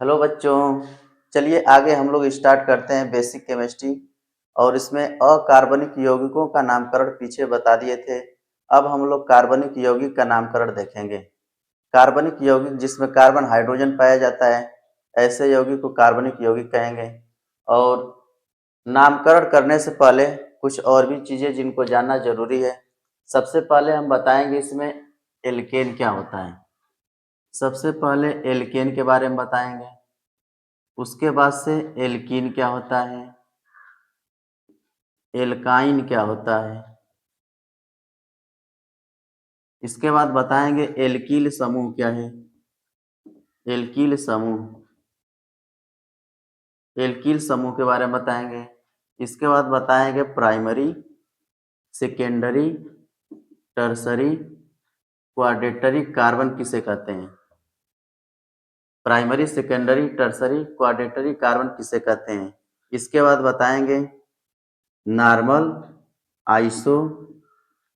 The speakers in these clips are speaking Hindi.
हेलो बच्चों। चलिए आगे हम लोग स्टार्ट करते हैं बेसिक केमिस्ट्री। और इसमें अकार्बनिक यौगिकों का नामकरण पीछे बता दिए थे। अब हम लोग कार्बनिक यौगिक का नामकरण देखेंगे। कार्बनिक यौगिक जिसमें कार्बन हाइड्रोजन पाया जाता है, ऐसे यौगिक को कार्बनिक यौगिक कहेंगे। और नामकरण करने से पहले कुछ और भी चीज़ें जिनको जानना जरूरी है। सबसे पहले हम बताएंगे इसमें एल्केन क्या होता है। सबसे पहले एल्केन के बारे में बताएंगे। उसके बाद से एल्कीन क्या होता है, एल्काइन क्या होता है। इसके बाद बताएंगे एल्कील समूह क्या है, एल्कील समूह, एल्कील समूह के बारे में बताएंगे। इसके बाद बताएंगे प्राइमरी, सेकेंडरी, टर्सरी, क्वाड्रेटरी कार्बन किसे कहते हैं। प्राइमरी, सेकेंडरी, टर्सरी, क्वाड्रेटरी कार्बन किसे कहते हैं। इसके बाद बताएंगे नॉर्मल, आइसो,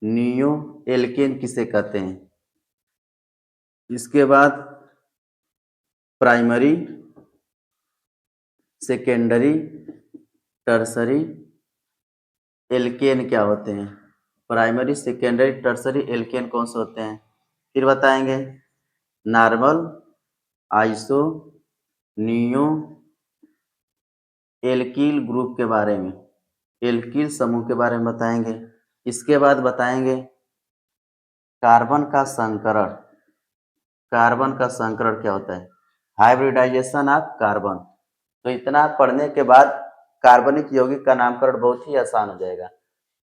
नियो, एल्केन किसे कहते हैं। इसके बाद प्राइमरी, सेकेंडरी, टर्सरी, एल्केन क्या होते हैं। प्राइमरी, सेकेंडरी, टर्सरी, एल्केन कौन से होते हैं। फिर बताएंगे नॉर्मल, आइसो, नियो, एल्कील ग्रुप के बारे में, एल्कील समूह के बारे में बताएंगे। इसके बाद बताएंगे कार्बन का संकरण। कार्बन का संकरण क्या होता है, हाइब्रिडाइजेशन ऑफ कार्बन। तो इतना पढ़ने के बाद कार्बनिक यौगिक का नामकरण बहुत ही आसान हो जाएगा।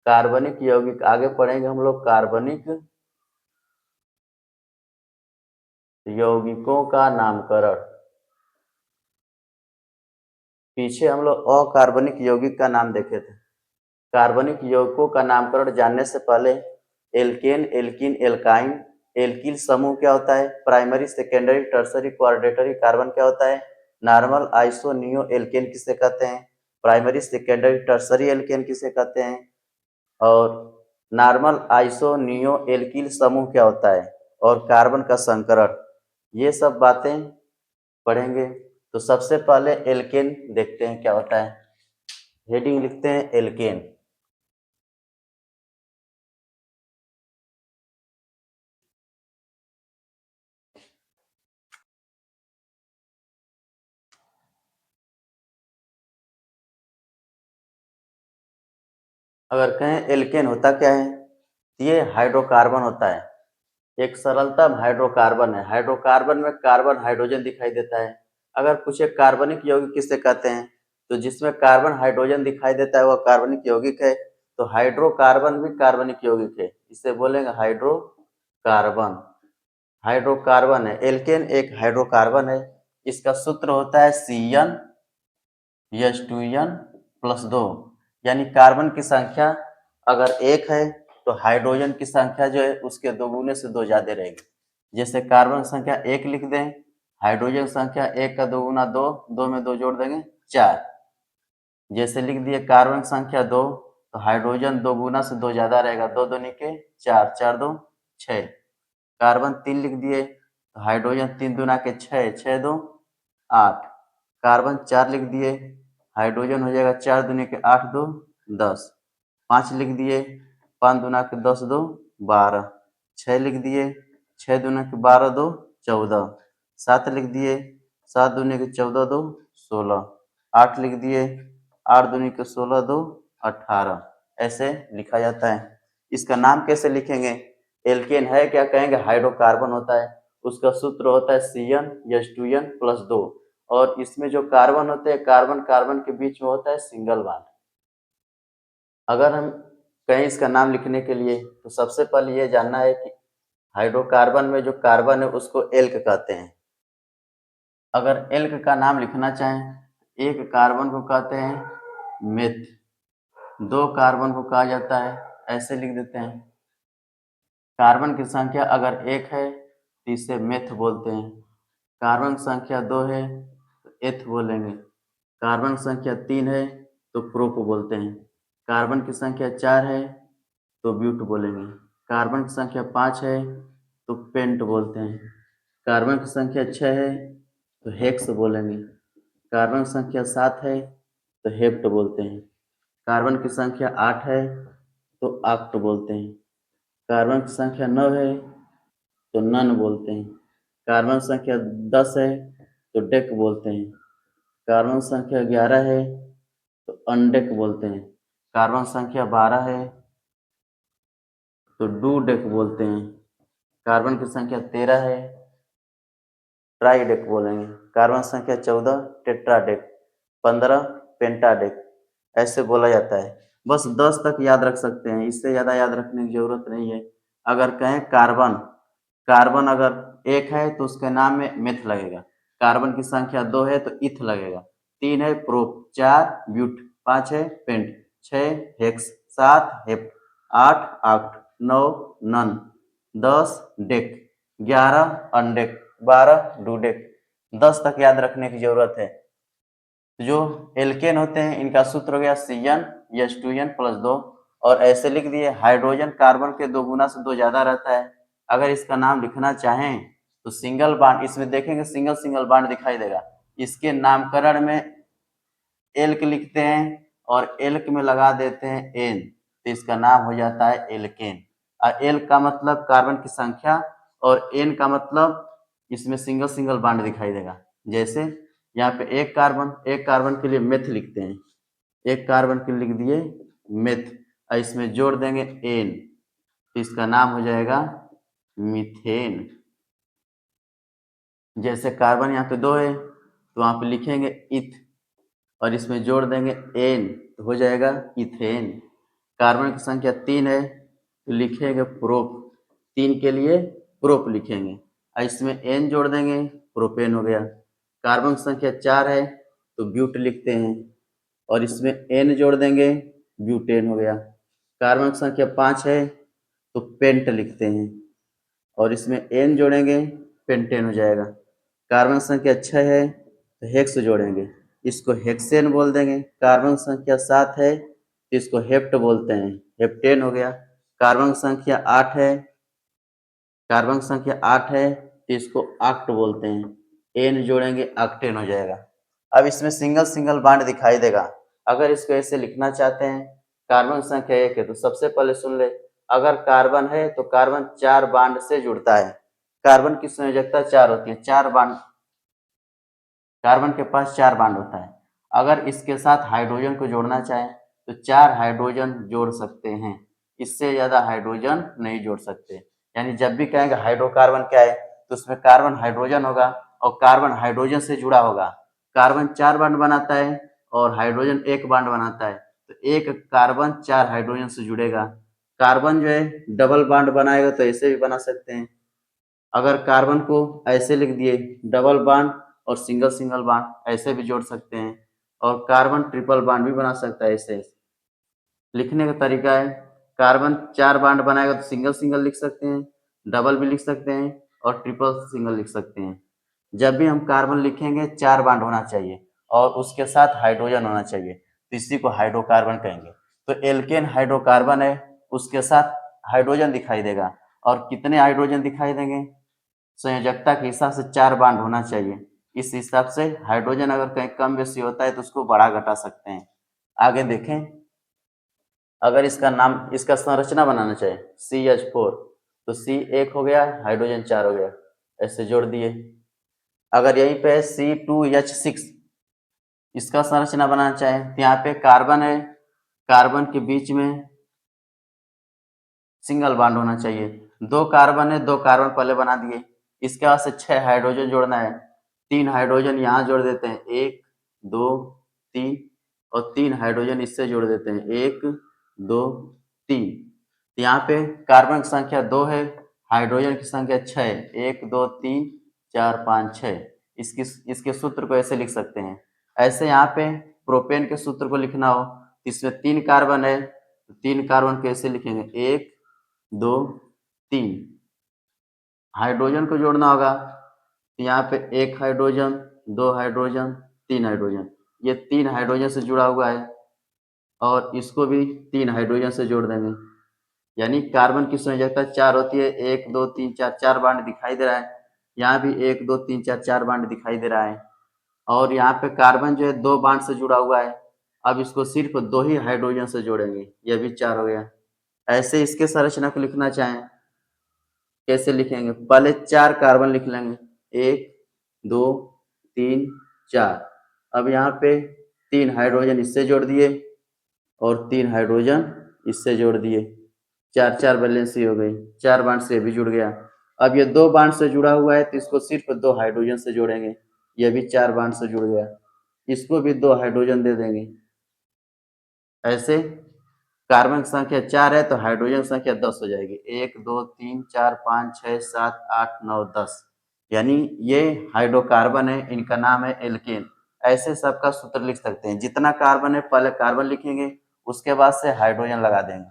कार्बनिक यौगिक आगे पढ़ेंगे हम लोग, कार्बनिक यौगिकों का नामकरण। पीछे हम लोग अकार्बनिक यौगिक का नाम देखे थे। कार्बनिक यौगिकों का नामकरण जानने से पहले एल्केन, एल्कीन, एल्काइन, एल्कील समूह क्या होता है, प्राइमरी, सेकेंडरी, टर्सरी, क्वाड्रेटरी कार्बन क्या होता है, नॉर्मल, आइसो, नियो, एल्केन किसे कहते हैं, प्राइमरी, सेकेंडरी, टर्सरी एल्केन किसे कहते हैं, और नॉर्मल, आइसो, नियो, एल्कील समूह क्या होता है, और कार्बन का संकरण। ये सब बातें पढ़ेंगे। तो सबसे पहले एल्केन देखते हैं क्या होता है। हेडिंग लिखते हैं एल्केन। अगर कहें एल्केन होता क्या है, ये हाइड्रोकार्बन होता है। एक सरलतम हाइड्रोकार्बन है। हाइड्रोकार्बन में कार्बन हाइड्रोजन दिखाई देता है। अगर पूछे कार्बनिक यौगिक किसे कहते हैं, तो जिसमें कार्बन हाइड्रोजन दिखाई देता है वह कार्बनिक यौगिक है। तो हाइड्रोकार्बन भी कार्बनिक यौगिक है, इसे बोलेंगे हाइड्रोकार्बन। हाइड्रोकार्बन है, एल्केन एक हाइड्रोकार्बन है। इसका सूत्र होता है Cn H2n+2। यानी कार्बन की संख्या अगर एक है तो हाइड्रोजन की संख्या जो है उसके दोगुने से दो ज्यादा रहेगी। जैसे कार्बन संख्या एक लिख दें, हाइड्रोजन संख्या एक का दोगुना दो, दो में दो जोड़ देंगे चार। जैसे लिख दिए कार्बन संख्या दो, तो हाइड्रोजन दोगुना से दो ज्यादा रहेगा, दो दूनी के चार, चार दो छः। कार्बन तीन लिख दिए, तो हाइड्रोजन तीन दूना के छः, छः दो आठ। कार्बन चार लिख दिए, हाइड्रोजन हो जाएगा चार दूनी के आठ, दो दस। पाँच लिख दिए, पाँच दूना के दस, दो बारह। छः लिख दिए, छः दूना के बारह, दो चौदह। सात लिख दिए, सात दूनी के चौदह, दो सोलह। आठ लिख दिए, आठ दूनी के सोलह, दो अठारह। ऐसे लिखा जाता है। इसका नाम कैसे लिखेंगे, एल्केन है क्या, कहेंगे हाइड्रोकार्बन होता है। उसका सूत्र होता है Cn H2n+2। और इसमें जो कार्बन होते हैं, कार्बन कार्बन के बीच में होता है सिंगल बॉन्ड। अगर हम कहें इसका नाम लिखने के लिए, तो सबसे पहले ये जानना है कि हाइड्रोकार्बन में जो कार्बन है उसको एल्क कहते हैं। अगर एल्क का नाम लिखना चाहें, एक कार्बन को कहते हैं मेथ, दो कार्बन को कहा जाता है, ऐसे लिख देते हैं। कार्बन की संख्या अगर एक है तो इसे मेथ बोलते हैं। कार्बन संख्या दो है तो एथ बोलेंगे। कार्बन संख्या तीन है तो प्रोप बोलते हैं। कार्बन की संख्या चार है तो ब्यूट बोलेंगे। कार्बन की संख्या पाँच है तो पेंट बोलते हैं। कार्बन की संख्या छः है तो हेक्स बोलेंगे। कार्बन संख्या 7 है तो हेप्ट बोलते हैं। कार्बन की संख्या 8 है तो ऑक्ट बोलते हैं। कार्बन की संख्या 9 है तो नन बोलते हैं। कार्बन संख्या 10 है तो डेक बोलते हैं। कार्बन संख्या 11 है तो अनडेक बोलते हैं। कार्बन संख्या 12 है तो डू डेक बोलते हैं। कार्बन की संख्या 13 है ट्राइडेक बोलेंगे। कार्बन संख्या 14 टेट्राडेक, 15 पेंटाडेक, ऐसे बोला जाता है। बस 10 तक याद रख सकते हैं, इससे ज़्यादा याद रखने की जरूरत नहीं है। अगर कहें कार्बन, कार्बन अगर एक है तो उसके नाम में मेथ लगेगा। कार्बन की संख्या 2 है तो इथ लगेगा। 3 है प्रोप, 4 ब्यूट, 5 है pent, 6 hex, 7 hept, 8 oct, 9 non, 10 dec, 11 undec, 12 dodec. 10 तक याद रखने की जरूरत है। जो एल्केन होते हैं इनका सूत्र हो गया Cn +2 और ऐसे लिख दिए। हाइड्रोजन कार्बन के 2 गुना से 2 ज्यादा रहता है। अगर इसका नाम लिखना चाहें तो सिंगल बॉन्ड, इसमें देखेंगे सिंगल सिंगल बॉन्ड दिखाई देगा। इसके नामकरण में एल्क लिखते हैं और एल्क में लगा देते हैं एन, तो इसका नाम हो जाता है एल्केन। और एल का मतलब कार्बन की संख्या और एन का मतलब इसमें सिंगल सिंगल बॉन्ड दिखाई देगा। जैसे यहाँ पे एक कार्बन के लिए मेथ लिखते हैं, एक कार्बन के लिए लिख दिए मेथ और इसमें जोड़ देंगे एन, तो इसका नाम हो जाएगा मीथेन। जैसे कार्बन यहाँ पे 2 है तो वहाँ पे लिखेंगे इथ और इसमें जोड़ देंगे एन, तो हो जाएगा इथेन। कार्बन की संख्या 3 है तो लिखेंगे प्रोप, 3 के लिए प्रोप लिखेंगे और इसमें एन जोड़ देंगे, प्रोपेन हो गया। कार्बन की संख्या 4 है तो ब्यूट लिखते हैं और इसमें एन जोड़ देंगे, ब्यूटेन हो गया। कार्बन की संख्या 5 है तो पेंट लिखते हैं और इसमें एन जोड़ेंगे, पेंटेन हो जाएगा। कार्बन संख्या 6 है तो हेक्स जोड़ेंगे, इसको हेक्सेन बोल देंगे। कार्बन संख्या 7 है तो इसको हेप्ट बोलते हैं, हेप्टेन हो गया। कार्बन संख्या 8 है, कार्बन संख्या 8 है तो इसको ऑक्ट बोलते हैं, एन जोड़ेंगे ऑक्टेन हो जाएगा। अब इसमें सिंगल सिंगल बॉन्ड दिखाई देगा। अगर इसको ऐसे लिखना चाहते हैं, कार्बन संख्या 1 है तो सबसे पहले सुन ले, अगर कार्बन है तो कार्बन 4 बॉन्ड से जुड़ता है। कार्बन की संयोजकता 4 होती है, 4 बॉन्ड, कार्बन के पास 4 बॉन्ड होता है। अगर इसके साथ हाइड्रोजन को जोड़ना चाहें तो 4 हाइड्रोजन जोड़ सकते हैं, इससे ज्यादा हाइड्रोजन नहीं जोड़ सकते। यानी जब भी कहेंगे हाइड्रोकार्बन क्या है तो उसमें कार्बन हाइड्रोजन होगा और कार्बन हाइड्रोजन से जुड़ा होगा। कार्बन 4 बॉन्ड बनाता है और हाइड्रोजन 1 बॉन्ड बनाता है, तो एक कार्बन 4 हाइड्रोजन से जुड़ेगा। कार्बन जो है डबल बॉन्ड बनाएगा तो ऐसे भी बना सकते हैं। अगर कार्बन को ऐसे लिख दिए डबल बॉन्ड और सिंगल सिंगल बॉन्ड ऐसे भी जोड़ सकते हैं और कार्बन ट्रिपल बॉन्ड भी बना सकता है। ऐसे लिखने का तरीका है, कार्बन 4 बॉन्ड बनाएगा तो सिंगल सिंगल लिख सकते हैं, डबल भी लिख सकते हैं और ट्रिपल सिंगल लिख सकते हैं। जब भी हम कार्बन लिखेंगे 4 बॉन्ड होना चाहिए और उसके साथ हाइड्रोजन होना चाहिए, तो इसी को हाइड्रोकार्बन कहेंगे। तो एल्केन हाइड्रोकार्बन है, उसके साथ हाइड्रोजन दिखाई देगा और कितने हाइड्रोजन दिखाई देंगे, संयोजकता के हिसाब से 4 बॉन्ड होना चाहिए। इस हिसाब से हाइड्रोजन अगर कहीं कम बेसी होता है तो उसको बढ़ा घटा सकते हैं। आगे देखें, अगर इसका नाम, इसका संरचना बनाना चाहे CH4 तो C 1 हो गया, हाइड्रोजन 4 हो गया, ऐसे जोड़ दिए। अगर यहीं पे C2H6 इसका संरचना बनाना चाहे तो यहाँ पे कार्बन है, कार्बन के बीच में सिंगल बॉन्ड होना चाहिए। 2 कार्बन है, 2 कार्बन पहले बना दिए। इसके बाद से 6 हाइड्रोजन जोड़ना है, 3 हाइड्रोजन यहाँ जोड़ देते हैं, 1 2 3 और 3 हाइड्रोजन इससे जोड़ देते हैं, 1 2 3। यहाँ पे कार्बन की संख्या 2 है, हाइड्रोजन की संख्या 6 है, 1 2 3 4 5 6। इसके सूत्र को ऐसे लिख सकते हैं। ऐसे यहाँ पे प्रोपेन के सूत्र को लिखना हो, इसमें 3 कार्बन है, 3 कार्बन कैसे लिखेंगे, 1 2 3। हाइड्रोजन को जोड़ना होगा तो यहाँ पे 1 हाइड्रोजन, 2 हाइड्रोजन, 3 हाइड्रोजन, ये 3 हाइड्रोजन से जुड़ा हुआ है और इसको भी 3 हाइड्रोजन से जोड़ देंगे। यानी कार्बन की संयोजकता 4 होती है, 1 2 3 4, 4 बॉन्ड दिखाई दे रहा है। यहाँ भी 1 2 3 4 4 बॉन्ड दिखाई दे रहा है। और यहाँ पे कार्बन जो है 2 बॉन्ड से जुड़ा हुआ है। अब इसको सिर्फ 2 ही हाइड्रोजन से जोड़ेंगे, यह भी 4 हो गया। ऐसे इसके संरचना को लिखना चाहें कैसे लिखेंगे, पहले 4 कार्बन लिख लेंगे, 1 2 3 4। अब यहाँ पे 3 हाइड्रोजन इससे जोड़ दिए और 3 हाइड्रोजन इससे जोड़ दिए, 4 4 वैलेंसी हो गई, 4 बांड से भी जुड़ गया। अब ये 2 बांड से जुड़ा हुआ है तो इसको सिर्फ 2 हाइड्रोजन से जोड़ेंगे, ये भी 4 बांड से जुड़ गया, इसको भी 2 हाइड्रोजन दे देंगे। ऐसे कार्बन की संख्या 4 है तो हाइड्रोजन की संख्या 10 हो जाएगी, 1 2 3 4 5 6 7 8 9 10, यानी ये हाइड्रोकार्बन है, इनका नाम है एल्केन। ऐसे सबका सूत्र लिख सकते हैं, जितना कार्बन है पहले कार्बन लिखेंगे, उसके बाद से हाइड्रोजन लगा देंगे।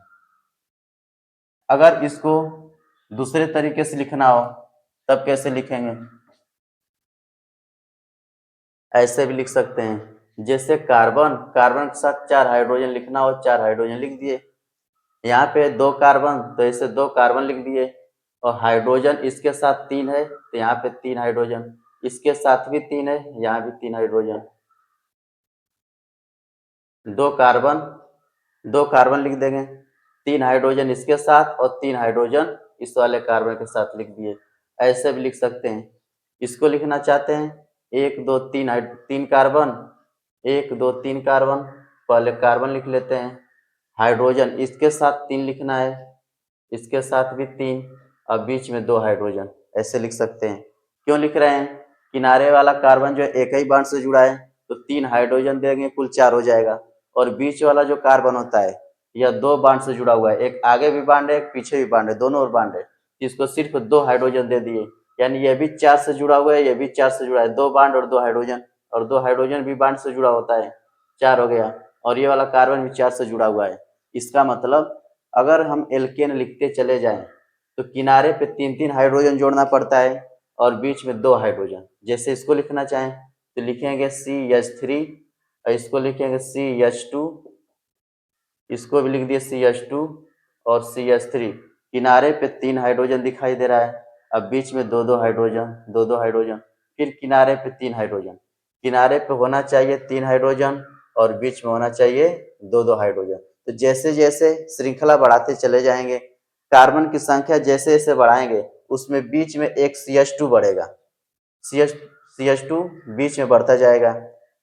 अगर इसको दूसरे तरीके से लिखना हो तब कैसे लिखेंगे, ऐसे भी लिख सकते हैं, जैसे कार्बन कार्बन के साथ 4 हाइड्रोजन लिखना हो, 4 हाइड्रोजन लिख दिए, यहाँ पे 2 कार्बन तो ऐसे 2 कार्बन लिख दिए, और हाइड्रोजन इसके साथ 3 है तो यहाँ पे 3 हाइड्रोजन, इसके साथ भी 3 है, यहाँ भी 3 हाइड्रोजन, 2 कार्बन 2 कार्बन लिख देंगे, 3 हाइड्रोजन इसके साथ और 3 हाइड्रोजन इस वाले कार्बन के साथ लिख दिए। ऐसे भी लिख सकते हैं। इसको लिखना चाहते हैं 1 2 3 कार्बन, 1 2 3 कार्बन, पहले कार्बन लिख लेते हैं, हाइड्रोजन इसके साथ 3 लिखना है, इसके साथ भी 3, और बीच में 2 हाइड्रोजन, ऐसे लिख सकते हैं। क्यों लिख रहे हैं, किनारे वाला कार्बन जो एक ही बॉन्ड से जुड़ा है तो 3 हाइड्रोजन देंगे, कुल 4 हो जाएगा, और बीच वाला जो कार्बन होता है यह 2 बॉन्ड से जुड़ा हुआ है, एक आगे भी बॉन्ड है एक पीछे भी बॉन्ड है, दोनों ओर बॉन्ड है, इसको सिर्फ 2 हाइड्रोजन दे दिए, यानी यह भी 4 से जुड़ा हुआ है, यह भी 4 से जुड़ा है, 2 बॉन्ड और 2 हाइड्रोजन, और 2 हाइड्रोजन भी बॉन्ड से जुड़ा होता है, 4 हो गया, और ये वाला कार्बन भी 4 से जुड़ा हुआ है। इसका मतलब अगर हम एल्केन लिखते चले जाएं तो किनारे पे 3 3 हाइड्रोजन जोड़ना पड़ता है और बीच में 2 हाइड्रोजन। जैसे इसको लिखना चाहें तो लिखेंगे CH3, और इसको लिखेंगे CH2, इसको भी लिख दिए CH2 और CH3, किनारे पे 3 हाइड्रोजन दिखाई दे रहा है, अब बीच में 2 2 हाइड्रोजन, 2 2 हाइड्रोजन, फिर किनारे पे 3 हाइड्रोजन, किनारे पे होना चाहिए 3 हाइड्रोजन और बीच में होना चाहिए 2 2 हाइड्रोजन। तो जैसे जैसे श्रृंखला बढ़ाते चले जाएंगे, कार्बन की संख्या जैसे जैसे बढ़ाएंगे उसमें बीच में एक CH2 बढ़ेगा, CH2 बीच में बढ़ता जाएगा,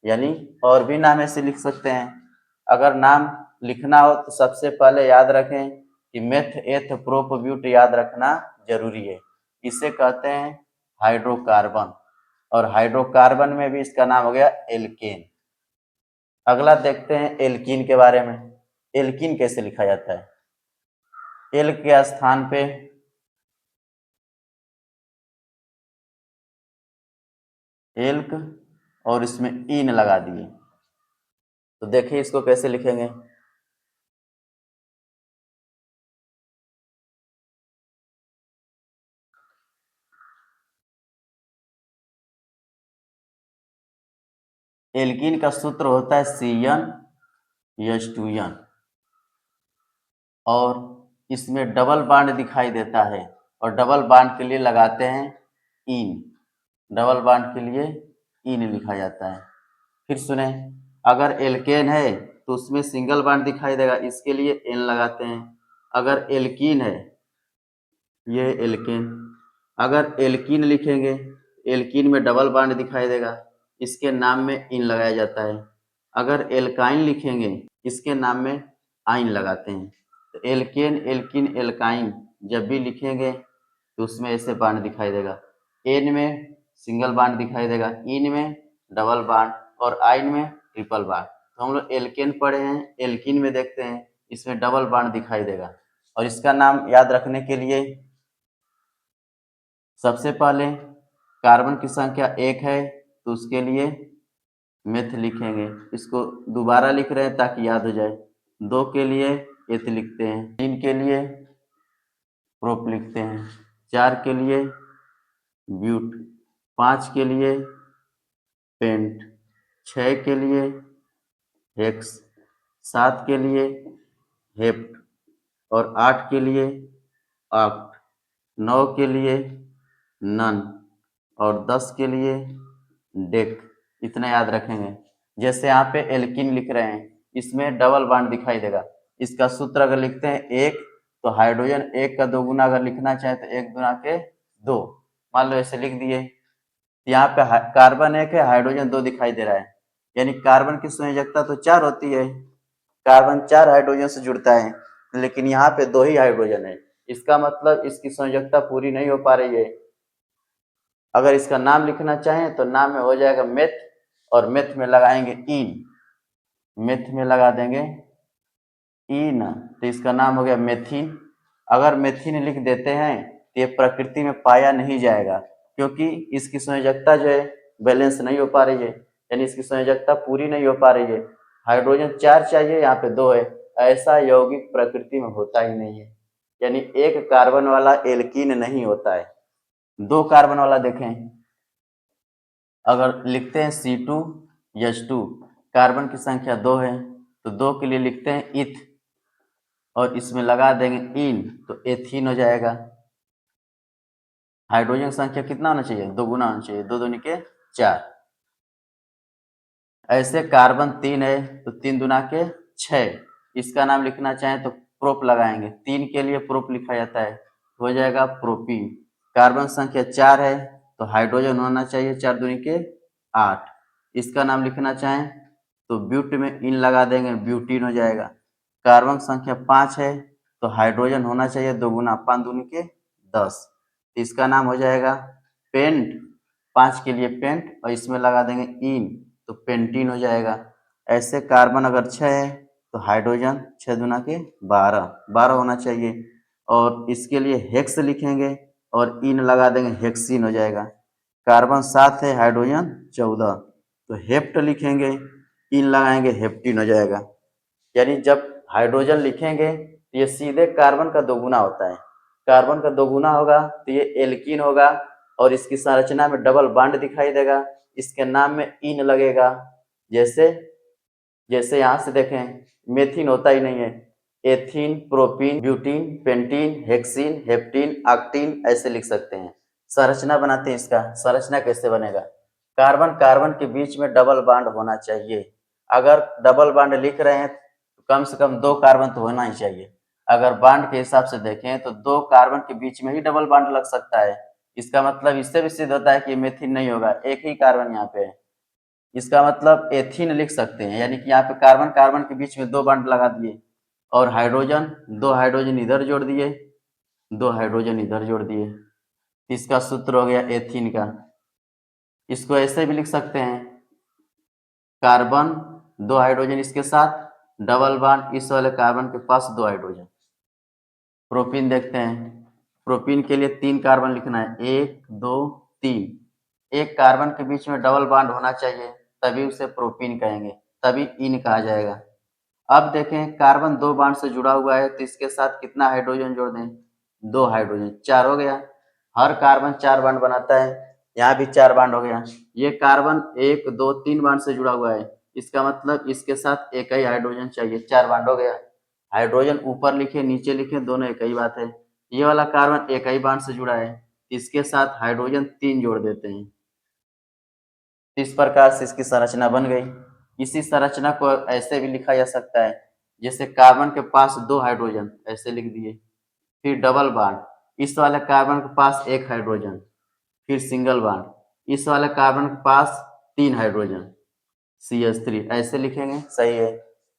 यानी और भी नाम ऐसे लिख सकते हैं। अगर नाम लिखना हो तो सबसे पहले याद रखें कि मेथ एथ प्रोप ब्यूट याद रखना जरूरी है, इसे कहते हैं हाइड्रोकार्बन, और हाइड्रोकार्बन में भी इसका नाम हो गया एल्केन। अगला देखते हैं एल्कीन के बारे में। एल्कीन कैसे लिखा जाता है, एल के स्थान पे एल्क और इसमें इन लगा दिए, तो देखिए इसको कैसे लिखेंगे, एल्कीन का सूत्र होता है CnH2n, और इसमें डबल बॉन्ड दिखाई देता है, और डबल बॉन्ड के लिए लगाते हैं इन, डबल बॉन्ड के लिए इन लिखा जाता है। फिर सुने, अगर एल्केन है तो उसमें सिंगल बॉन्ड दिखाई देगा, इसके लिए एन लगाते हैं। अगर एल्कीन है, ये एल्केन, अगर एल्कीन लिखेंगे एल्कीन में डबल बॉन्ड दिखाई देगा, इसके नाम में इन लगाया जाता है। अगर एल्काइन लिखेंगे इसके नाम में आइन लगाते हैं। तो एल्केन एल्कीन एल्काइन जब भी लिखेंगे तो उसमें ऐसे बांड दिखाई देगा, एन में सिंगल बांड दिखाई देगा, इन में डबल बांड, और आइन में ट्रिपल बांड। तो हम लोग एल्केन पढ़े हैं, एल्कीन में देखते हैं इसमें डबल बांड दिखाई देगा, और इसका नाम याद रखने के लिए सबसे पहले कार्बन की संख्या 1 है तो उसके लिए मेथ लिखेंगे, इसको दोबारा लिख रहे हैं ताकि याद हो जाए, 2 के लिए एथ लिखते हैं, 3 के लिए प्रोप लिखते हैं, 4 के लिए ब्यूट, 5 के लिए पेंट, 6 के लिए हेक्स, 7 के लिए हेप्ट, और 8 के लिए ऑक्ट, 9 के लिए नन, और 10 के लिए डेक, इतना याद रखेंगे। जैसे यहाँ पे एल्कीन लिख रहे हैं, इसमें डबल बॉन्ड दिखाई देगा। इसका सूत्र अगर लिखते हैं एक, तो हाइड्रोजन एक का 2 गुना अगर लिखना चाहे तो 1 गुना के 2, मान लो ऐसे लिख दिए। यहाँ पे कार्बन 1 है, हाइड्रोजन 2 दिखाई दे रहा है, यानी कार्बन की संयोजकता तो 4 होती है, कार्बन 4 हाइड्रोजन से जुड़ता है, लेकिन यहाँ पे 2 ही हाइड्रोजन है। इसका मतलब इसकी संयोजकता पूरी नहीं हो पा रही है। अगर इसका नाम लिखना चाहें तो नाम में हो जाएगा मेथ, और मेथ में लगाएंगे इन, मेथ में लगा देंगे इन, तो इसका नाम हो गया मेथिन। अगर मेथिन लिख देते हैं तो ये प्रकृति में पाया नहीं जाएगा, क्योंकि इसकी संयोजकता जो है बैलेंस नहीं हो पा रही है, यानी इसकी संयोजकता पूरी नहीं हो पा रही है। हाइड्रोजन 4 चाहिए, यहाँ पे 2 है। ऐसा यौगिक प्रकृति में होता ही नहीं है, यानी एक कार्बन वाला एल्कीन नहीं होता है। 2 कार्बन वाला देखें, अगर लिखते हैं C2H2, कार्बन की संख्या 2 है, तो 2 के लिए लिखते हैं इथ, और इसमें लगा देंगे इन, तो एथीन हो जाएगा। हाइड्रोजन संख्या कितना होना चाहिए? 2 गुना होना चाहिए, 2 दूनी के 4। ऐसे कार्बन 3 है, तो 3 दुना के 6। इसका नाम लिखना चाहें तो प्रोप लगाएंगे, 3 के लिए प्रोप लिखा जाता है, हो जाएगा प्रोपीन। कार्बन संख्या 4 है, तो हाइड्रोजन होना चाहिए 4 दूनी के 8। इसका नाम लिखना चाहें तो ब्यूट में इन लगा देंगे, ब्यूटीन हो जाएगा। कार्बन संख्या 5 है, तो हाइड्रोजन होना चाहिए 2 गुना, 5 दूनी के 10। इसका नाम हो जाएगा पेंट, 5 के लिए पेंट, और इसमें लगा देंगे इन, तो पेंटीन हो जाएगा। ऐसे कार्बन अगर 6 है, तो हाइड्रोजन 6 दूना के 12, 12 होना चाहिए, और इसके लिए हेक्स लिखेंगे और इन लगा देंगे, हेक्सीन हो जाएगा। कार्बन 7 है, हाइड्रोजन 14, तो हेप्ट लिखेंगे, इन लगाएंगे, हेप्टीन हो जाएगा। यानी जब हाइड्रोजन लिखेंगे तो ये सीधे कार्बन का 2 गुना होता है, कार्बन का 2 गुना होगा तो ये एल्कीन होगा, और इसकी संरचना में डबल बॉन्ड दिखाई देगा, इसके नाम में इन लगेगा। जैसे जैसे यहाँ से देखें, मेथिन होता ही नहीं है, ethene, propene, butene, pentene, hexene, heptene, octene, ऐसे लिख सकते हैं। संरचना बनाते हैं, इसका संरचना कैसे बनेगा? कार्बन कार्बन के बीच में डबल बॉन्ड होना चाहिए। अगर डबल बॉन्ड लिख रहे हैं तो कम से कम 2 कार्बन तो होना ही चाहिए। अगर बॉन्ड के हिसाब से देखें तो 2 कार्बन के बीच में ही डबल बॉन्ड लग सकता है। इसका मतलब इससे भी सिद्ध होता है कि मेथिन नहीं होगा, एक ही कार्बन यहाँ पे है। इसका मतलब एथीन लिख सकते हैं, यानी कि यहाँ पे कार्बन कार्बन के बीच में 2 बॉन्ड लगा दिए, और हाइड्रोजन 2 हाइड्रोजन इधर जोड़ दिए, 2 हाइड्रोजन इधर जोड़ दिए। इसका सूत्र हो गया एथीन का। इसको ऐसे भी लिख सकते हैं, कार्बन 2 हाइड्रोजन इसके साथ, डबल बॉन्ड इस वाले कार्बन के पास 2 हाइड्रोजन। प्रोपीन देखते हैं, प्रोपीन के लिए 3 कार्बन लिखना है, 1 2 3। एक कार्बन के बीच में डबल बॉन्ड होना चाहिए, तभी उसे प्रोपीन कहेंगे, तभी इन कहा जाएगा। अब देखें, कार्बन 2 बॉन्ड से जुड़ा हुआ है, तो इसके साथ कितना हाइड्रोजन जोड़ दें? 2 हाइड्रोजन, 4 हो गया। हर कार्बन 4 बॉन्ड बनाता है, यहाँ भी 4 बॉन्ड हो गया। ये कार्बन 1 2 3 बॉन्ड से जुड़ा हुआ है, इसका मतलब इसके साथ एक ही हाइड्रोजन चाहिए, 4 बॉन्ड हो गया। हाइड्रोजन ऊपर लिखे नीचे लिखे दोनों एक ही बात है। ये वाला कार्बन एक ही बॉन्ड से जुड़ा है, इसके साथ हाइड्रोजन 3 जोड़ देते हैं। इस प्रकार से इसकी संरचना बन गई। इसी संरचना को ऐसे भी लिखा जा सकता है, जैसे कार्बन के पास 2 हाइड्रोजन, ऐसे लिख दिए, फिर डबल बॉन्ड, इस वाले कार्बन के पास 1 हाइड्रोजन, फिर सिंगल बॉन्ड, इस वाले कार्बन के पास 3 हाइड्रोजन, CH3, ऐसे लिखेंगे, सही है।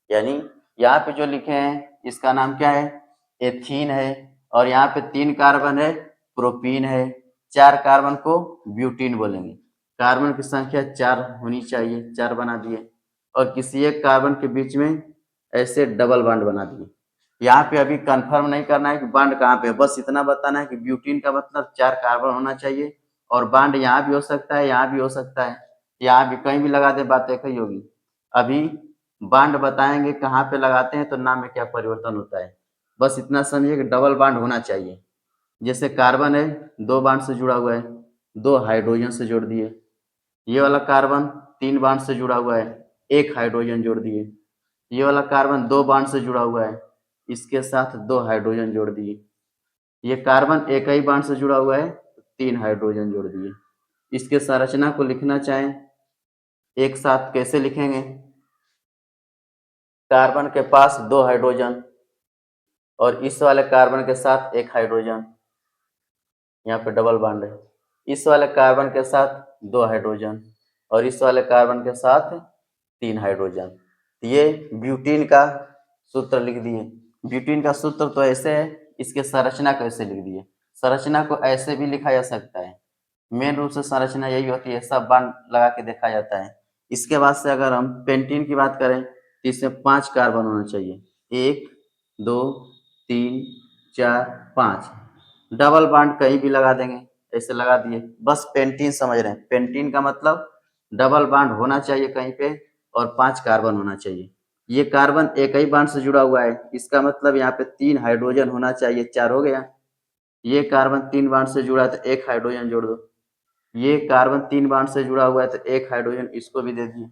यानी यहाँ पे जो लिखे हैं इसका नाम क्या है? एथीन है, और यहाँ पे 3 कार्बन है, प्रोपीन है, 4 कार्बन को ब्यूटीन बोलेंगे। कार्बन की संख्या 4 होनी चाहिए, 4 बना दिए, और किसी एक कार्बन के बीच में ऐसे डबल बॉन्ड बना दिए। यहाँ पे अभी कंफर्म नहीं करना है कि बॉन्ड कहाँ पे है, बस इतना बताना है कि ब्यूटीन का मतलब 4 कार्बन होना चाहिए, और बॉन्ड यहाँ भी हो सकता है, यहाँ भी हो सकता है, यहाँ भी कहीं भी लगा दे, बात एक ही होगी। अभी बॉन्ड बताएंगे कहाँ पे लगाते हैं तो नाम में क्या परिवर्तन होता है, बस इतना समझिए कि डबल बॉन्ड होना चाहिए। जैसे कार्बन है, 2 बॉन्ड से जुड़ा हुआ है, 2 हाइड्रोजन से जोड़ दिए। ये वाला कार्बन 3 बॉन्ड से जुड़ा हुआ है, 1 हाइड्रोजन जोड़ दिए। ये वाला कार्बन 2 बॉन्ड से जुड़ा हुआ है, इसके साथ 2 हाइड्रोजन जोड़ दिए। ये कार्बन एक ही बॉन्ड से जुड़ा हुआ है, 3 हाइड्रोजन जोड़ दिए। इसके संरचना को लिखना चाहें एक साथ कैसे लिखेंगे? कार्बन के पास 2 हाइड्रोजन और इस वाले कार्बन के साथ 1 हाइड्रोजन, यहाँ पे डबल बॉन्ड है। इस वाले कार्बन के साथ 2 हाइड्रोजन और इस वाले कार्बन के साथ 3 हाइड्रोजन। ये ब्यूटीन का सूत्र लिख दिए। ब्यूटीन का सूत्र तो ऐसे है, इसके संरचना को ऐसे लिख दिए। संरचना को ऐसे भी लिखा जा सकता है। मेन रूप से संरचना यही होती है, सब बॉन्ड लगा के देखा जाता है। इसके बाद से अगर हम पेंटीन की बात करें तो इसमें 5 कार्बन होना चाहिए, 1 2 3 4 5। डबल बॉन्ड कहीं भी लगा देंगे, ऐसे लगा दिए, बस पेंटीन समझ रहे हैं। पेंटीन का मतलब डबल बॉन्ड होना चाहिए कहीं पे और 5 कार्बन होना चाहिए। ये कार्बन एक ही बॉन्ड से जुड़ा हुआ है, इसका मतलब यहाँ पे 3 हाइड्रोजन होना चाहिए, 4 हो गया। ये कार्बन 3 बॉन्ड से जुड़ा है तो 1 हाइड्रोजन जोड़ दो। ये कार्बन 3 बॉन्ड से जुड़ा हुआ है तो 1 हाइड्रोजन इसको भी दे दिए।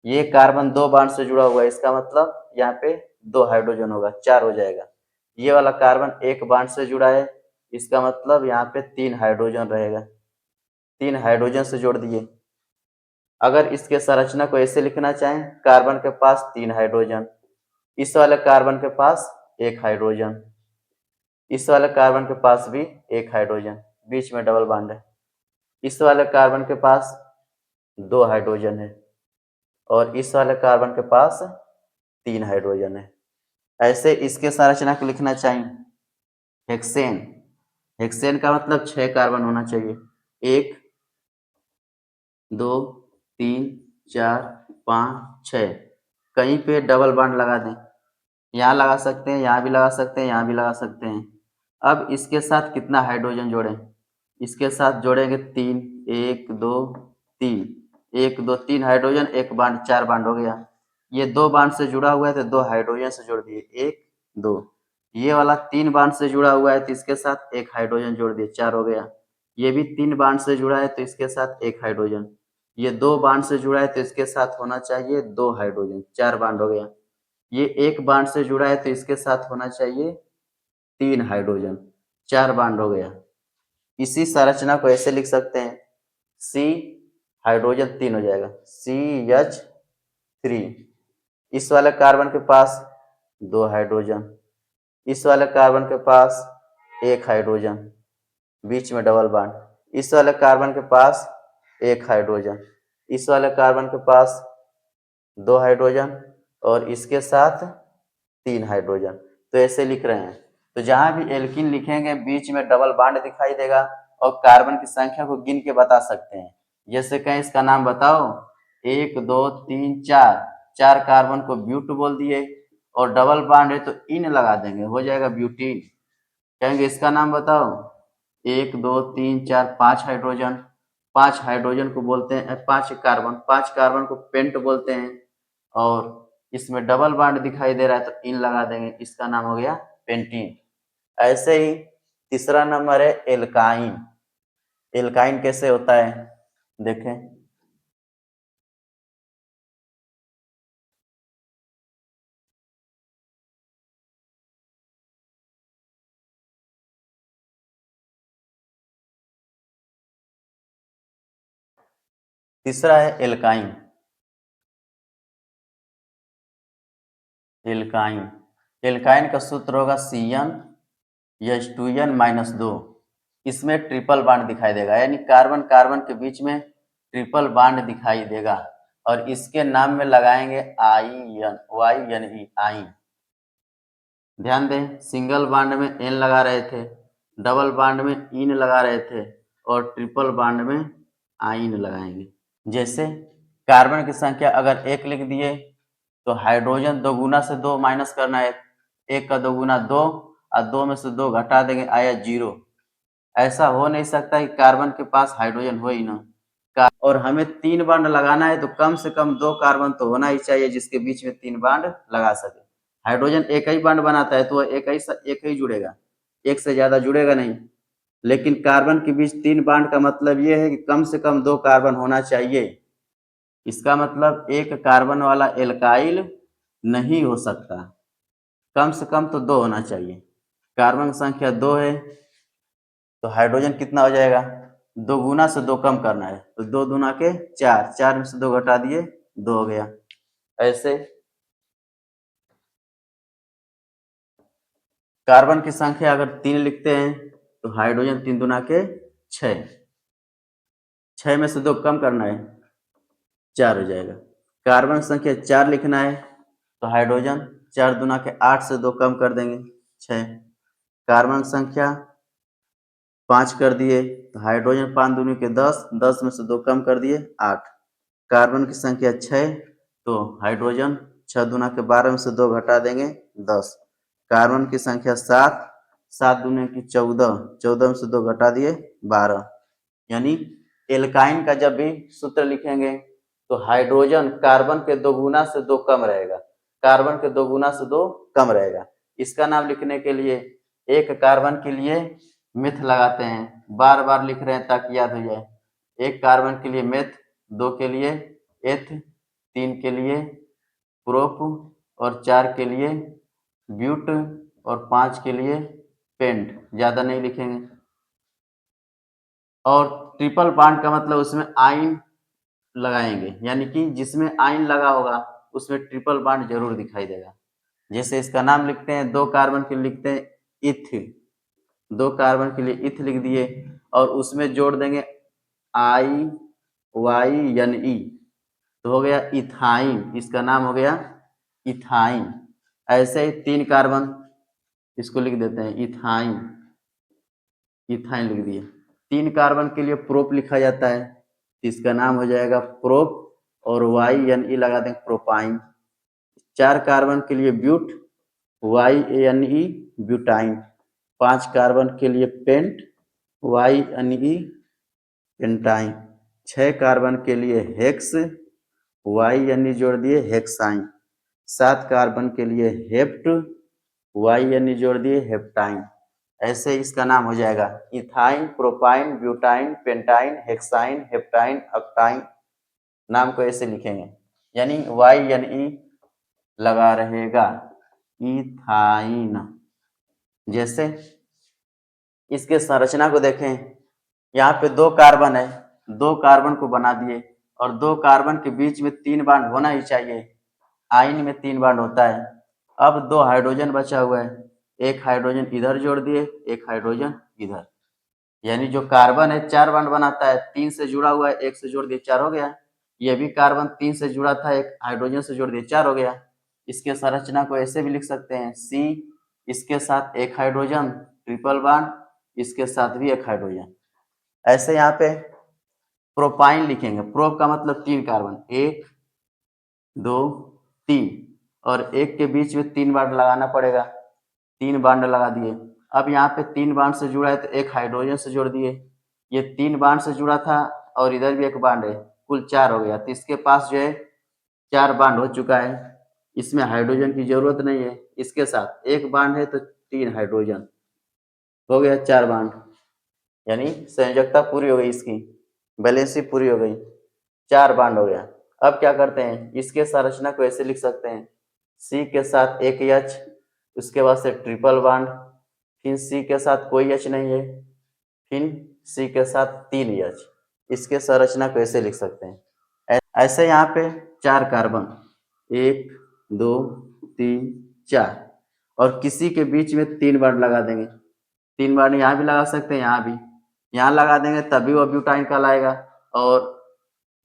ये कार्बन 2 बॉन्ड से जुड़ा हुआ है, इसका मतलब यहाँ पे 2 हाइड्रोजन होगा, 4 हो जाएगा। ये वाला कार्बन 1 बॉन्ड से जुड़ा है, इसका मतलब यहाँ पे 3 हाइड्रोजन रहेगा, 3 हाइड्रोजन से जोड़ दिए। अगर इसके संरचना को ऐसे लिखना चाहें, कार्बन के पास 3 हाइड्रोजन, इस वाले कार्बन के पास 1 हाइड्रोजन, इस वाले कार्बन के पास भी 1 हाइड्रोजन, बीच में डबल बॉन्ड है। इस वाले कार्बन के पास 2 हाइड्रोजन है और इस वाले कार्बन के पास 3 हाइड्रोजन है। ऐसे इसके संरचना को लिखना चाहिए हेक्सेन। हेक्सेन का मतलब 6 कार्बन होना चाहिए, 1 2 3 4 5 6। कहीं पे डबल बॉन्ड लगा दें, यहाँ लगा सकते हैं, यहाँ भी लगा सकते हैं, यहाँ भी लगा सकते हैं। अब इसके साथ कितना हाइड्रोजन जोड़ें? इसके साथ जोड़ेंगे 3, 1 2 3, 1 2 3 हाइड्रोजन, 1 बॉन्ड, 4 बॉन्ड हो गया। ये 2 बॉन्ड से जुड़ा हुआ है तो 2 हाइड्रोजन से जोड़ दिए, 1 2। ये वाला 3 बॉन्ड से जुड़ा हुआ है तो इसके साथ 1 हाइड्रोजन जोड़ दिए, 4 हो गया। ये भी 3 बॉन्ड से जुड़ा है तो इसके साथ 1 हाइड्रोजन। ये 2 बॉन्ड से जुड़ा है तो इसके साथ होना चाहिए 2 हाइड्रोजन, 4 बॉन्ड हो गया। ये 1 बॉन्ड से जुड़ा है तो इसके साथ होना चाहिए 3 हाइड्रोजन, 4 बॉन्ड हो गया। इसी संरचना को ऐसे लिख सकते हैं, सी हाइड्रोजन 3 हो जाएगा, CH3। इस वाले कार्बन के पास 2 हाइड्रोजन, इस वाले कार्बन के पास 1 हाइड्रोजन, बीच में डबल बॉन्ड। इस वाले कार्बन के पास 1 हाइड्रोजन, इस वाले कार्बन के पास 2 हाइड्रोजन और इसके साथ 3 हाइड्रोजन। तो ऐसे लिख रहे हैं। तो जहां भी एल्कीन लिखेंगे बीच में डबल बॉन्ड दिखाई देगा और कार्बन की संख्या को गिन के बता सकते हैं। जैसे कहें इसका नाम बताओ, 1 2 3 4, 4 कार्बन को ब्यूट बोल दिए और डबल बॉन्ड है तो इन लगा देंगे, हो जाएगा ब्यूटीन। कहेंगे इसका नाम बताओ, 1 2 3 4 5 हाइड्रोजन, 5 हाइड्रोजन को बोलते हैं 5 कार्बन, 5 कार्बन को पेंट बोलते हैं और इसमें डबल बॉन्ड दिखाई दे रहा है तो इन लगा देंगे, इसका नाम हो गया पेंटीन। ऐसे ही तीसरा नंबर है एल्काइन। एल्काइन कैसे होता है देखें। तीसरा है एल्काइन। एल्काइन, एल्काइन का सूत्र होगा CnH2n-2। इसमें ट्रिपल बॉन्ड दिखाई देगा, यानी कार्बन कार्बन के बीच में ट्रिपल बॉन्ड दिखाई देगा और इसके नाम में लगाएंगे आईन, YNE, आइन। ध्यान दें, सिंगल बॉन्ड में N लगा रहे थे, डबल बॉन्ड में इन लगा रहे थे और ट्रिपल बॉन्ड में आइन लगाएंगे। जैसे कार्बन की संख्या अगर 1 लिख दिए तो हाइड्रोजन दोगुना से 2 माइनस करना है, 1 का दोगुना 2 और 2 में से 2 घटा देंगे, आया 0। ऐसा हो नहीं सकता कि कार्बन के पास हाइड्रोजन हो ही ना। और हमें 3 बॉन्ड लगाना है तो कम से कम 2 कार्बन तो होना ही चाहिए जिसके बीच में 3 बॉन्ड लगा सके। हाइड्रोजन एक ही बॉन्ड बनाता है तो वह एक ही जुड़ेगा, एक से ज्यादा जुड़ेगा नहीं। लेकिन कार्बन के बीच 3 बॉन्ड का मतलब यह है कि कम से कम 2 कार्बन होना चाहिए। इसका मतलब एक कार्बन वाला एल्काइल नहीं हो सकता, कम से कम तो 2 होना चाहिए। कार्बन संख्या 2 है तो हाइड्रोजन कितना हो जाएगा, दो गुना से दो कम करना है, तो दो दूना के चार, चार में से दो घटा दिए, दो हो गया। ऐसे कार्बन की संख्या अगर 3 लिखते हैं तो हाइड्रोजन 3 दूना के 6, 6 में से दो कम करना है, 4 हो जाएगा। कार्बन संख्या 4 लिखना है तो हाइड्रोजन 4 दूना के 8 से दो कम कर देंगे, 6। कार्बन संख्या 5 कर दिए तो हाइड्रोजन 5 दूनी के 10, 10 में से दो कम कर दिए, 8। कार्बन की संख्या 6 तो हाइड्रोजन 6 दूना के 12 में से दो घटा देंगे, 10। कार्बन की संख्या 7, 7 दूनी की 14, 14 में से दो घटा दिए, 12। यानी एल्काइन का जब भी सूत्र लिखेंगे तो हाइड्रोजन कार्बन के दो गुना से दो कम रहेगा, कार्बन के दो गुना से दो कम रहेगा। इसका नाम लिखने के लिए एक कार्बन के लिए मिथ लगाते हैं, बार बार लिख रहे हैं ताकि याद हो जाए। एक कार्बन के लिए मेथ, दो के लिए एथ, तीन के लिए प्रोप और चार के लिए ब्यूट और पांच के लिए पेंट। ज्यादा नहीं लिखेंगे। और ट्रिपल बॉन्ड का मतलब उसमें आयन लगाएंगे, यानी कि जिसमें आयन लगा होगा उसमें ट्रिपल बॉन्ड जरूर दिखाई देगा। जैसे इसका नाम लिखते हैं, दो कार्बन के लिए लिखते हैं इथ, दो कार्बन के लिए इथ लिख दिए और उसमें जोड़ देंगे IYNE, तो हो गया इथाइन। इसका नाम हो गया इथाइन। ऐसे ही तीन कार्बन, इसको लिख देते हैं इथाइन, इथाइन लिख दिए। तीन कार्बन के लिए प्रोप लिखा जाता है, इसका नाम हो जाएगा प्रोप और YNE लगा देंगे प्रोपाइन। चार कार्बन के लिए ब्यूट, YANE ब्यूटाइन। पांच कार्बन के लिए पेंट, YNE पेंटाइन। छह कार्बन के लिए हेक्स, YNE जोड़ दिए हेक्साइन। सात कार्बन के लिए हेप्ट, YNE जोड़ दिए हेप्टाइन। ऐसे इसका नाम हो जाएगा ethyne, propyne, butyne, pentyne, hexyne, heptyne, octyne. नाम को ऐसे लिखेंगे, यानी YNE लगा रहेगा इथाइन। जैसे इसके संरचना को देखें, यहाँ पे दो कार्बन है, दो कार्बन को बना दिए और दो कार्बन के बीच में तीन बॉन्ड होना ही चाहिए। आयन में तीन बॉन्ड होता है। अब दो हाइड्रोजन बचा हुआ है, एक हाइड्रोजन इधर जोड़ दिए, एक हाइड्रोजन इधर, यानी जो कार्बन है चार बॉन्ड बनाता है, तीन से जुड़ा हुआ है, एक से जोड़ दिए, चार हो गया। ये भी कार्बन तीन से जुड़ा था, एक हाइड्रोजन से जोड़ दिए, चार हो गया। इसके संरचना को ऐसे भी लिख सकते हैं, C इसके साथ एक हाइड्रोजन, ट्रिपल बॉन्ड, इसके साथ भी एक हाइड्रोजन। ऐसे यहाँ पे प्रोपाइन लिखेंगे, प्रोप का मतलब तीन कार्बन, एक दो तीन, और एक के बीच में तीन बॉन्ड लगाना पड़ेगा, तीन बॉन्ड लगा दिए। अब यहाँ पे तीन बॉन्ड से जुड़ा है तो एक हाइड्रोजन से जोड़ दिए, ये तीन बॉन्ड से जुड़ा था और इधर भी एक बॉन्ड है, कुल चार हो गया। तो इसके पास जो है चार बॉन्ड हो चुका है, इसमें हाइड्रोजन की जरूरत नहीं है। इसके साथ एक बॉन्ड है तो तीन हाइड्रोजन हो गया, चार बॉन्ड, यानी संयोजकता पूरी हो गई, इसकी बैलेंसी पूरी हो गई, चार बॉन्ड हो गया। अब क्या करते हैं, इसके संरचना को ऐसे लिख सकते हैं, C के साथ एक H, उसके बाद से ट्रिपल बॉन्ड, फिर C के साथ कोई H नहीं है, फिर C के साथ तीन H। इसके संरचना को ऐसे लिख सकते हैं। ऐसे यहाँ पे चार कार्बन, एक दो तीन चार, और किसी के बीच में तीन बॉन्ड लगा देंगे। तीन बॉन्ड यहाँ भी लगा सकते हैं, यहाँ भी, यहाँ लगा देंगे तभी वो ब्यूटाइन कहलाएगा, और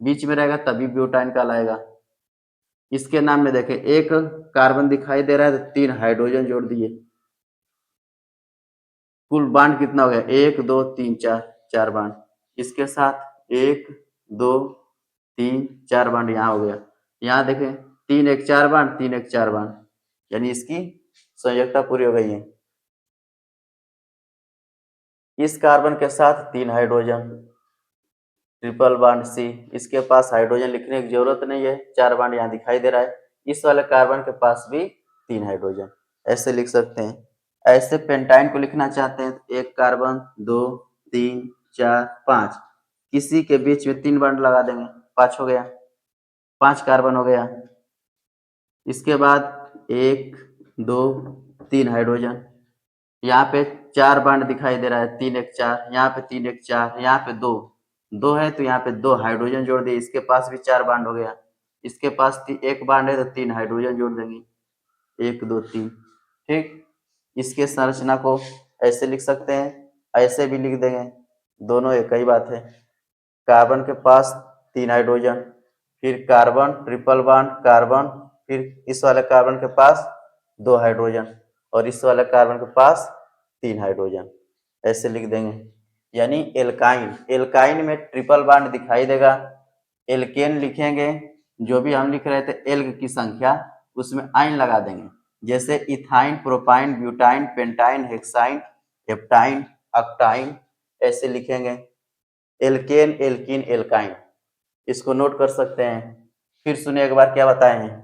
बीच में रहेगा तभी ब्यूटाइन कहलाएगा। इसके नाम में देखें, एक कार्बन दिखाई दे रहा है तो तीन हाइड्रोजन जोड़ दिए, कुल बॉन्ड कितना हो गया, एक दो तीन चार, चार बॉन्ड। इसके साथ एक दो तीन चार बॉन्ड यहाँ हो गया। यहाँ देखें, तीन एक चार बॉन्ड, तीन एक चार बॉन्ड, यानी इसकी संयोजकता पूरी हो गई है। इस कार्बन के साथ तीन हाइड्रोजन, ट्रिपल बॉन्ड C, इसके पास हाइड्रोजन लिखने की जरूरत नहीं है, चार बॉन्ड यहाँ दिखाई दे रहा है। इस वाले कार्बन के पास भी तीन हाइड्रोजन, ऐसे लिख सकते हैं। ऐसे पेंटाइन को लिखना चाहते हैं तो एक कार्बन, दो तीन चार पांच, किसी के बीच में तीन बॉन्ड लगा देंगे, पांच हो गया, पांच कार्बन हो गया। इसके बाद एक दो तीन हाइड्रोजन, यहाँ पे 4 बांड दिखाई दे रहा है, 3 1 4, यहाँ पे 3 1 4, यहाँ पे 2 2 है तो यहाँ पे 2 हाइड्रोजन जोड़ दिए, इसके पास भी 4 बांड हो गया, इसके पास 1 बांड है तो 3 हाइड्रोजन जोड़ देंगे, 1 2 3। ठीक, इसके संरचना को ऐसे लिख सकते हैं, ऐसे भी लिख देंगे, दोनों एक ही बात है। कार्बन के पास 3 हाइड्रोजन, फिर कार्बन ट्रिपल बॉन्ड कार्बन, फिर इस वाले कार्बन के पास 2 हाइड्रोजन और इस वाले कार्बन के पास 3 हाइड्रोजन, ऐसे लिख देंगे। यानी एल्काइन, एल्काइन में ट्रिपल बॉन्ड दिखाई देगा। एल्केन लिखेंगे, जो भी हम लिख रहे थे एल्क की संख्या, उसमें आइन लगा देंगे, जैसे ethyne propyne butyne pentyne hexyne heptyne octyne, ऐसे लिखेंगे। एल्केन एल्कीन एल्काइन, इसको नोट कर सकते हैं। फिर सुनिए एक बार क्या बताए हैं।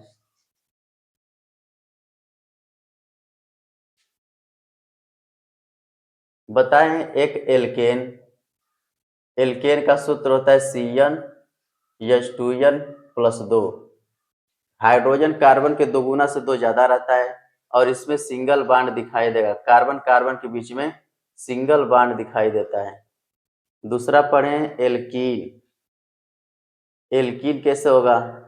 बताए हैं एक एल्केन, एल्केन का सूत्र होता है CnH2n प्लस 2। हाइड्रोजन कार्बन के 2 गुना से 2 ज्यादा रहता है और इसमें सिंगल बॉन्ड दिखाई देगा, कार्बन कार्बन के बीच में सिंगल बॉन्ड दिखाई देता है। दूसरा पढ़ें एल्कीन, एल्कीन कैसे होगा,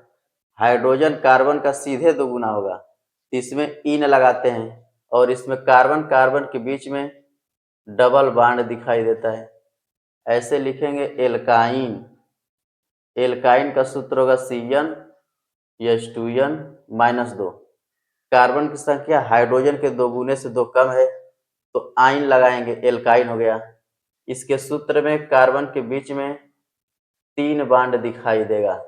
हाइड्रोजन कार्बन का सीधे 2 गुना होगा, इसमें इन लगाते हैं और इसमें कार्बन कार्बन के बीच में डबल बॉन्ड दिखाई देता है, ऐसे लिखेंगे एल्काइन। एल्काइन का सूत्र होगा CnH2n माइनस 2। कार्बन की संख्या हाइड्रोजन के 2 गुने से 2 कम है तो आइन लगाएंगे, एल्काइन हो गया। इसके सूत्र में कार्बन के बीच में 3 बॉन्ड दिखाई देगा,